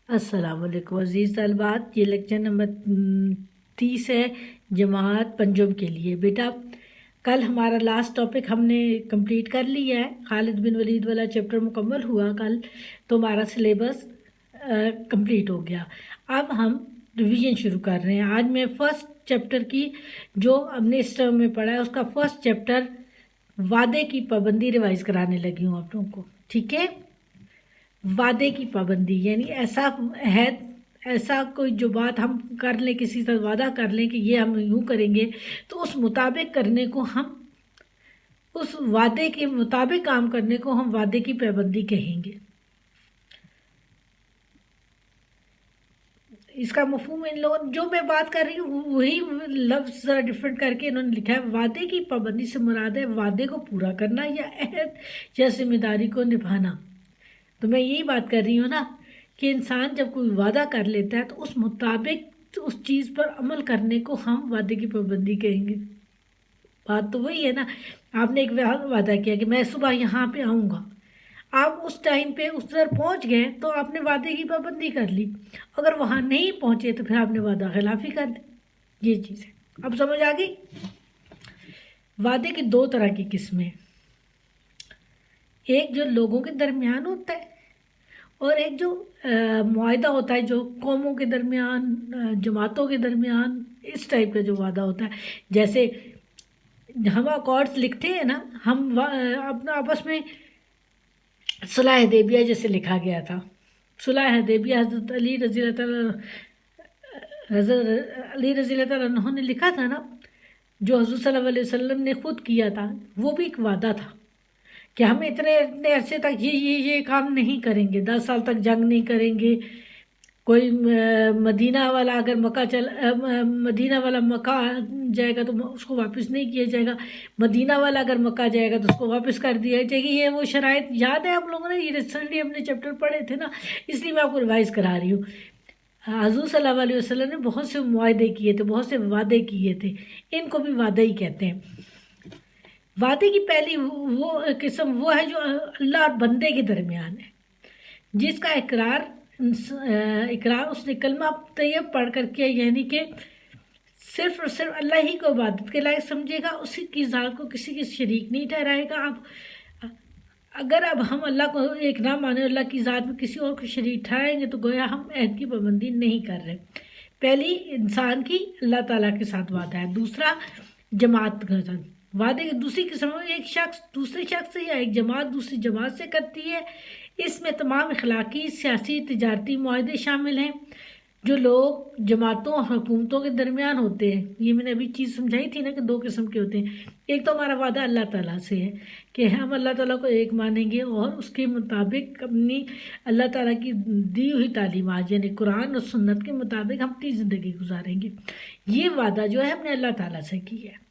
السلام علیکم عزیز طالبات، یہ لیکچر نمبر 30 ہے جماعت پنجم کے لیے۔ بیٹا کل ہمارا لاسٹ ٹاپک ہم نے کمپلیٹ کر لیا ہے، خالد بن ولید والا چیپٹر مکمل ہوا کل، تو ہمارا سلیبس کمپلیٹ ہو گیا۔ اب ہم ریویژن شروع کر رہے ہیں۔ آج میں فرسٹ چیپٹر کی جو ہم نے اس ٹرم میں پڑھا ہے اس کا فرسٹ چیپٹر وعدے کی پابندی ریوائز کرانے لگی ہوں آپ لوگوں کو، ٹھیک ہے؟ وعدے کی پابندی یعنی ایسا ہے، ایسا کوئی جو بات ہم کر لیں، کسی سے وعدہ کر لیں کہ یہ ہم یوں کریں گے تو اس مطابق کرنے کو ہم، اس وعدے کے مطابق کام کرنے کو ہم وعدے کی پابندی کہیں گے۔ اس کا مفہوم ان لوگوں جو میں بات کر رہی ہوں وہی لفظ ذرا ڈفرینٹ کر کے انہوں نے لکھا ہے۔ وعدے کی پابندی سے مراد ہے وعدے کو پورا کرنا یا عہد یا ذمہ داری کو نبھانا۔ تو میں یہی بات کر رہی ہوں نا کہ انسان جب کوئی وعدہ کر لیتا ہے تو اس مطابق اس چیز پر عمل کرنے کو ہم وعدے کی پابندی کہیں گے۔ بات تو وہی ہے نا، آپ نے ایک وعدہ کیا کہ میں صبح یہاں پہ آؤں گا، آپ اس ٹائم پہ اس طرح پہنچ گئے تو آپ نے وعدے کی پابندی کر لی، اگر وہاں نہیں پہنچے تو پھر آپ نے وعدہ خلافی کر دی۔ یہ چیز ہے، اب سمجھ آ گئی؟ وعدے کی دو طرح کی قسمیں، ایک جو لوگوں کے درمیان ہوتا ہے اور ایک جو معاہدہ ہوتا ہے جو قوموں کے درمیان، جماعتوں کے درمیان، اس ٹائپ کا جو وعدہ ہوتا ہے۔ جیسے ہم اکارڈس لکھتے ہیں نا، ہم اپنا آپس میں صلح حدیبیہ جیسے لکھا گیا تھا، صلح حدیبیہ حضرت علی رضی اللہ تعالیٰ عنہ نے لکھا تھا نا، جو حضور صلی اللہ علیہ وسلم نے خود کیا تھا، وہ بھی ایک وعدہ تھا کہ ہم اتنے عرصے تک یہ کام نہیں کریں گے، 10 سال تک جنگ نہیں کریں گے، کوئی مدینہ والا اگر مدینہ والا مکہ جائے گا تو اس کو واپس نہیں کیا جائے گا، مدینہ والا اگر مکہ جائے گا تو اس کو واپس کر دیا جائے گا۔ یہ وہ شرائط یاد ہے آپ لوگوں نے، یہ ریسنٹلی ہم نے چیپٹر پڑھے تھے نا، اس لیے میں آپ کو ریوائز کرا رہی ہوں۔ حضور صلی اللہ علیہ وسلم نے بہت سے معاہدے کیے تھے، بہت سے وعدے کیے تھے، ان کو بھی وعدہ ہی کہتے ہیں۔ وعدے کی پہلی وہ قسم وہ ہے جو اللہ اور بندے کے درمیان ہے، جس کا اقرار اس نے کلمہ طیب پڑھ کر کیا، یعنی کہ صرف اور صرف اللہ ہی کو عبادت کے لائق سمجھے گا، اسی کی ذات کو کسی کے شریک نہیں ٹھہرائے گا۔ اگر اب ہم اللہ کو ایک نہ مانے، اللہ کی ذات میں کسی اور کو شریک ٹھہرائیں گے تو گویا ہم عہد کی پابندی نہیں کر رہے۔ پہلی انسان کی اللہ تعالیٰ کے ساتھ وعدہ ہے، دوسرا جماعت کا ساتھ وعدے کی دوسری قسم ایک شخص دوسرے شخص سے یا ایک جماعت دوسری جماعت سے کرتی ہے۔ اس میں تمام اخلاقی، سیاسی، تجارتی معاہدے شامل ہیں جو لوگ جماعتوں اور حکومتوں کے درمیان ہوتے ہیں۔ یہ میں نے ابھی چیز سمجھائی تھی نا کہ دو قسم کے ہوتے ہیں۔ ایک تو ہمارا وعدہ اللہ تعالیٰ سے ہے کہ ہم اللہ تعالیٰ کو ایک مانیں گے اور اس کے مطابق اپنی اللہ تعالیٰ کی دی ہوئی تعلیمات یعنی قرآن اور سنت کے مطابق ہم اپنی زندگی گزاریں گے۔ یہ وعدہ جو ہے ہم نے اللہ تعالیٰ سے کی ہے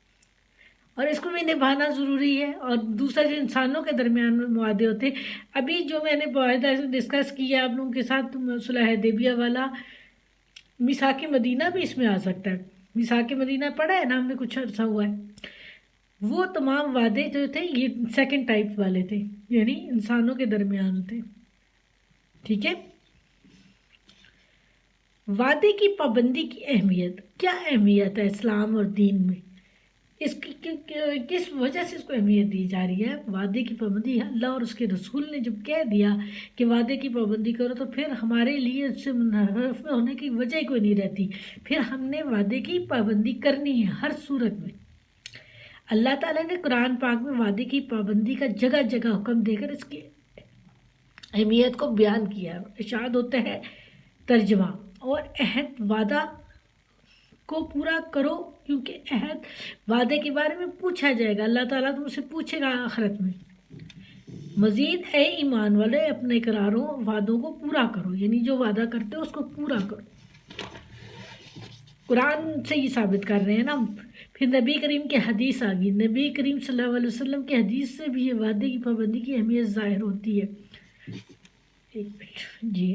اور اس کو بھی نبھانا ضروری ہے۔ اور دوسرا جو انسانوں کے درمیان میں معاہدے ہوتے ہیں، ابھی جو میں نے معاہدہ ڈسکس کیا آپ لوگوں کے ساتھ، صلح حدیبیہ والا، میثاق مدینہ بھی اس میں آ سکتا ہے۔ میثاق مدینہ پڑھا ہے نا ہم نے، کچھ عرصہ ہوا ہے۔ وہ تمام وعدے جو تھے یہ سیکنڈ ٹائپ والے تھے، یعنی انسانوں کے درمیان تھے، ٹھیک ہے؟ وعدے کی پابندی کی اہمیت، کیا اہمیت ہے اسلام اور دین میں؟ اس کی کس وجہ سے اس کو اہمیت دی جا رہی ہے؟ وعدے کی پابندی اللہ اور اس کے رسول نے جب کہہ دیا کہ وعدے کی پابندی کرو تو پھر ہمارے لیے اس سے منحرف ہونے کی وجہ کوئی نہیں رہتی، پھر ہم نے وعدے کی پابندی کرنی ہے ہر صورت میں۔ اللہ تعالیٰ نے قرآن پاک میں وعدے کی پابندی کا جگہ جگہ حکم دے کر اس کی اہمیت کو بیان کیا۔ ارشاد ہوتا ہے ترجمہ، اور عہد وعدہ کو پورا کرو کیونکہ عہد وعدے کے بارے میں پوچھا جائے گا، اللہ تعالیٰ تم سے پوچھے گا آخرت میں۔ مزید اے ایمان والے اپنے قراروں وعدوں کو پورا کرو، یعنی جو وعدہ کرتے ہو اس کو پورا کرو۔ قرآن سے یہ ثابت کر رہے ہیں نا۔ پھر نبی کریم کی حدیث آ گئی، نبی کریم صلی اللہ علیہ وسلم کی حدیث سے بھی یہ وعدے کی پابندی کی اہمیت ظاہر ہوتی ہے۔ ایک منٹ جی،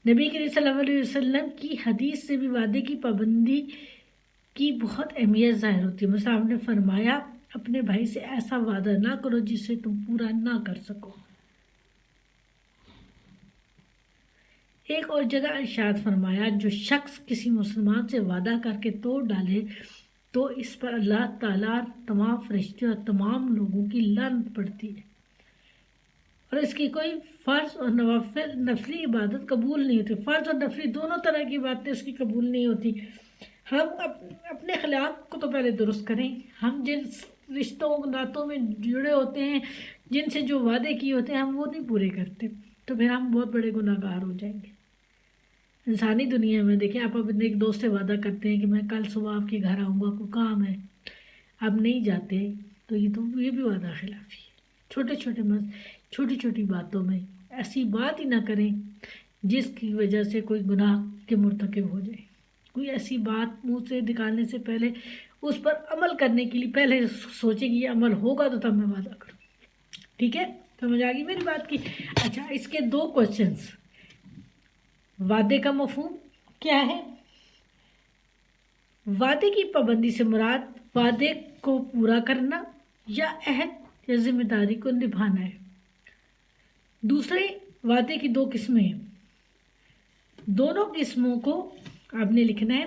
نبی کریم صلی اللہ علیہ وسلم کی حدیث سے بھی وعدے کی پابندی کی بہت اہمیت ظاہر ہوتی ہے۔ مثلا آپ نے فرمایا اپنے بھائی سے ایسا وعدہ نہ کرو جسے تم پورا نہ کر سکو۔ ایک اور جگہ ارشاد فرمایا جو شخص کسی مسلمان سے وعدہ کر کے توڑ ڈالے تو اس پر اللہ تعالیٰ تمام فرشتے اور تمام لوگوں کی لعنت پڑتی ہے اور اس کی کوئی فرض اور نفلی عبادت قبول نہیں ہوتی. فرض اور نفلی دونوں طرح کی باتیں اس کی قبول نہیں ہوتی. ہم اپنے اخلاق کو تو پہلے درست کریں. ہم جن رشتوں ناتوں میں جڑے ہوتے ہیں، جن سے جو وعدے کیے ہوتے ہیں، ہم وہ نہیں پورے کرتے تو پھر ہم بہت بڑے گناہ گار ہو جائیں گے. انسانی دنیا میں دیکھیں، آپ اپنے ایک دوست سے وعدہ کرتے ہیں کہ میں کل صبح آپ کے گھر آؤں گا، کوئی کام ہے، آپ نہیں جاتے تو یہ بھی وعدہ خلافی ہے. چھوٹی چھوٹی باتوں میں ایسی بات ہی نہ کریں جس کی وجہ سے کوئی گناہ کے مرتکب ہو جائے. کوئی ایسی بات منہ سے نکالنے سے پہلے اس پر عمل کرنے کے لیے پہلے سوچیں کہ یہ عمل ہوگا تو تب میں وعدہ کروں. ٹھیک ہے، سمجھ آ گئی میری بات کی؟ اچھا، اس کے 2 کوشچنس. وعدے کا مفہوم کیا ہے؟ وعدے کی پابندی سے مراد وعدے کو پورا کرنا یا عہد یا ذمہ داری کو نبھانا ہے. دوسرے، وعدے کی 2 قسمیں ہیں. دونوں قسموں کو آپ نے لکھنا ہے.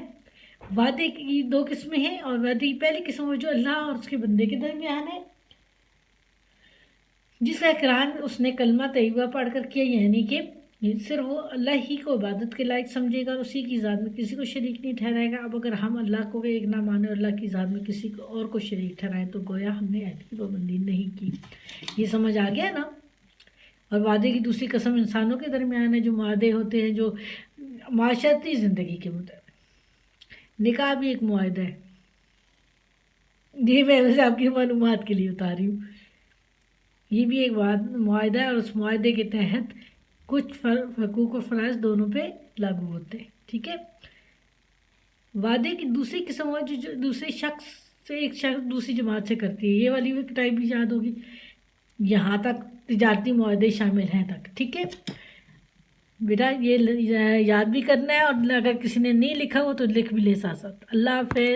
وعدے کی 2 قسمیں ہیں اور وعدے کی پہلی قسم جو اللہ اور اس کے بندے کے درمیان ہے، جس کا اقرار اس نے کلمہ طیبہ پڑھ کر کیا، یعنی کہ صرف وہ اللہ ہی کو عبادت کے لائق سمجھے گا اور اسی کی ذات میں کسی کو شریک نہیں ٹھہرائے گا. اب اگر ہم اللہ کو ایک نہ مانیں اور اللہ کی ذات میں کسی کو اور کو شریک ٹھہرائیں تو گویا ہم نے عہد کی پابندی نہیں کی. یہ سمجھ آ گیا نا؟ اور وعدے کی دوسری قسم انسانوں کے درمیان ہے، جو معاہدے ہوتے ہیں جو معاشرتی زندگی کے مطابق. نکاح بھی ایک معاہدہ ہے. یہ میں ویسے آپ کی معلومات کے لیے بتا رہی ہوں. یہ بھی ایک معاہدہ ہے اور اس معاہدے کے تحت کچھ حقوق و فرائض دونوں پہ لاگو ہوتے ہیں. ٹھیک ہے. وعدے کی دوسری قسم ہو جو دوسرے شخص سے ایک شخص دوسری جماعت سے کرتی ہے. یہ والی ٹائپ بھی یاد ہوگی. یہاں تک تجارتی معاہدے شامل ہیں تک. ٹھیک ہے بیٹا، یہ یاد بھی کرنا ہے اور اگر کسی نے نہیں لکھا ہو تو لکھ بھی لے ساتھ ساتھ. اللہ حافظ.